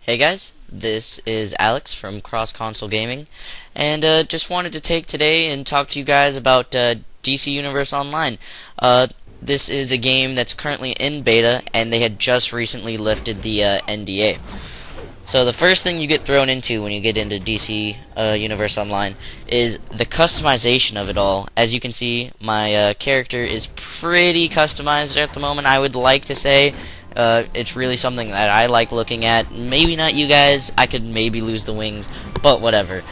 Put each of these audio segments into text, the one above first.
Hey guys, this is Alex from Cross Console Gaming, and just wanted to take today and talk to you guys about DC Universe Online. This is a game that's currently in beta, and they had just recently lifted the NDA. So the first thing you get thrown into when you get into DC Universe Online is the customization of it all. As you can see, my character is pretty customized at the moment, I would like to say. It's really something that I like looking at. Maybe not you guys. I could maybe lose the wings, but whatever.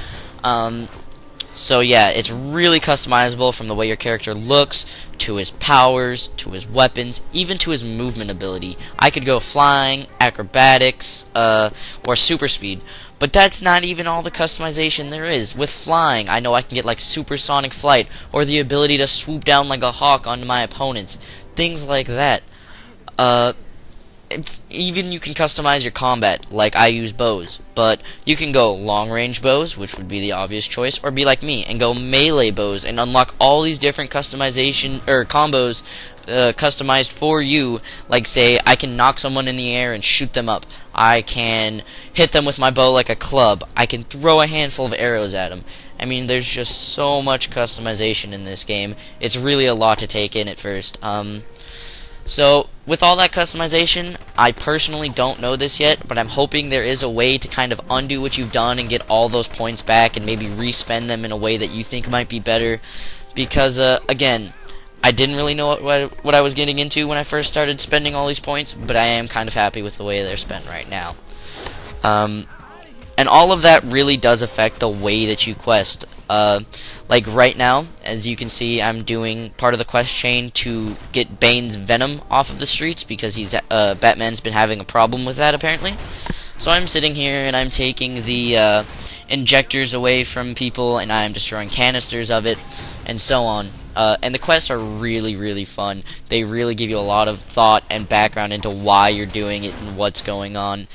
So yeah, it's really customizable from the way your character looks, to his powers, to his weapons, even to his movement ability. I could go flying, acrobatics, or super speed. But that's not even all the customization there is. With flying, I know I can get like supersonic flight, or the ability to swoop down like a hawk onto my opponents. Things like that. Even you can customize your combat, like I use bows, but you can go long-range bows, which would be the obvious choice, or be like me and go melee bows and unlock all these different customization or combos customized for you. Like, say, I can knock someone in the air and shoot them up. I can hit them with my bow like a club. I can throw a handful of arrows at them. I mean, there's just so much customization in this game. It's really a lot to take in at first. So, with all that customization, I personally don't know this yet, but I'm hoping there is a way to kind of undo what you've done and get all those points back and maybe respend them in a way that you think might be better. Because, again, I didn't really know what I was getting into when I first started spending all these points, but I am kind of happy with the way they're spent right now. And all of that really does affect the way that you quest. Like right now, as you can see, I'm doing part of the quest chain to get Bane's venom off of the streets because Batman's been having a problem with that apparently. So I'm sitting here and I'm taking the injectors away from people and I'm destroying canisters of it and so on. And the quests are really, really fun. They really give you a lot of thought and background into why you're doing it and what's going on.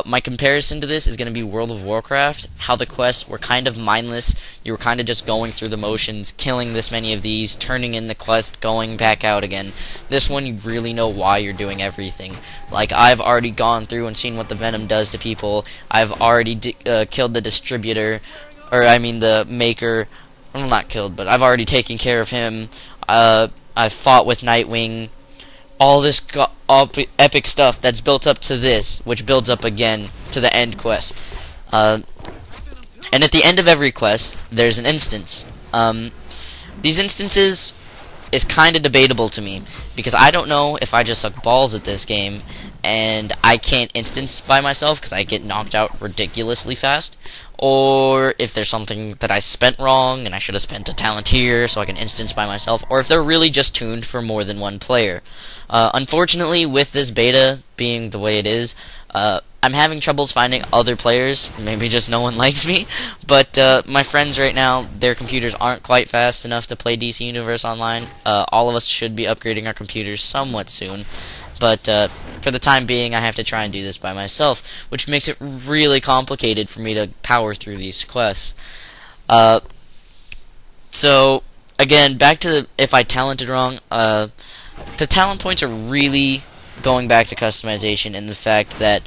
My comparison to this is going to be World of Warcraft, how the quests were kind of mindless. You were kind of just going through the motions, killing this many of these, turning in the quest, going back out again. This one, you really know why you're doing everything. Like, I've already gone through and seen what the venom does to people. I've already killed the distributor, or I mean the maker. Well, not killed, but I've already taken care of him. I've fought with Nightwing. All this epic stuff that's built up to this, which builds up again to the end quest. And at the end of every quest, there's an instance. These instances is kind of debatable to me, because I don't know if I just suck balls at this game, and I can't instance by myself because I get knocked out ridiculously fast, or if there's something that I spent wrong and I should have spent a talent here so I can instance by myself, or if they're really just tuned for more than one player. Unfortunately, with this beta being the way it is, I'm having troubles finding other players. Maybe just no one likes me, but my friends right now, their computers aren't quite fast enough to play DC Universe Online. All of us should be upgrading our computers somewhat soon, but for the time being, I have to try and do this by myself, which makes it really complicated for me to power through these quests. So, again, back to if I talented wrong, the talent points are really going back to customization and the fact that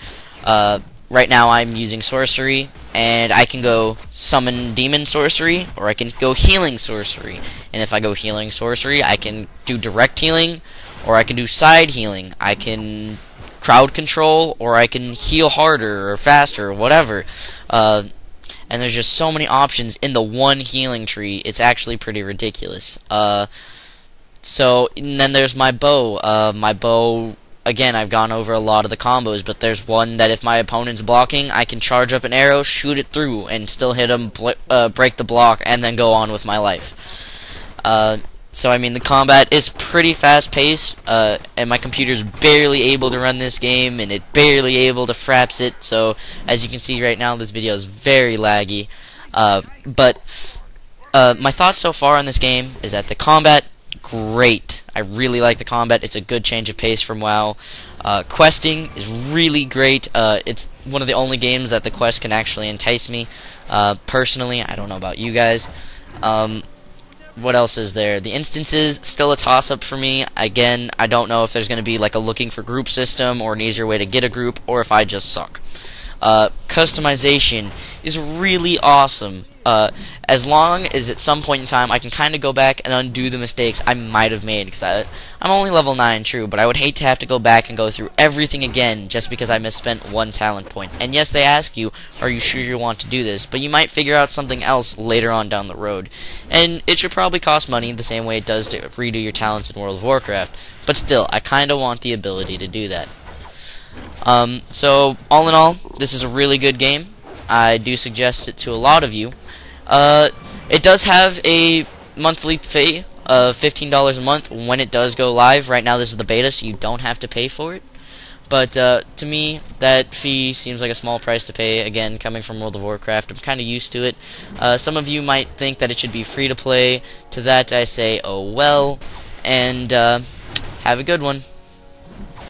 right now I'm using sorcery, and I can go summon demon sorcery, or I can go healing sorcery. And if I go healing sorcery, I can do direct healing, or I can do side healing. I can crowd control, or I can heal harder or faster or whatever. And there's just so many options in the one healing tree. It's actually pretty ridiculous. So, and then there's my bow. My bow, again, I've gone over a lot of the combos, but there's one that if my opponent's blocking, I can charge up an arrow, shoot it through, and still hit him, break the block, and then go on with my life. So, I mean, the combat is pretty fast-paced, and my computer's barely able to run this game, and it's barely able to fraps it, so, as you can see right now, this video is very laggy. But my thoughts so far on this game is that the combat, great. I really like the combat. It's a good change of pace from WoW. Questing is really great. It's one of the only games that the quest can actually entice me. Personally, I don't know about you guys. What else is there? The instances, still a toss-up for me. Again, I don't know if there's going to be like a looking for group system or an easier way to get a group, or if I just suck. customization is really awesome. As long as at some point in time I can kind of go back and undo the mistakes I might have made, because I'm only level 9, true, but I would hate to have to go back and go through everything again just because I misspent one talent point. And yes, they ask you, are you sure you want to do this? But you might figure out something else later on down the road. And it should probably cost money the same way it does to redo your talents in World of Warcraft. But still, I kind of want the ability to do that. So, all in all, this is a really good game. I do suggest it to a lot of you. It does have a monthly fee of $15 a month when it does go live. Right now this is the beta, so you don't have to pay for it. But to me, that fee seems like a small price to pay. Again, coming from World of Warcraft, I'm kind of used to it. Some of you might think that it should be free to play. To that I say, oh well, and have a good one.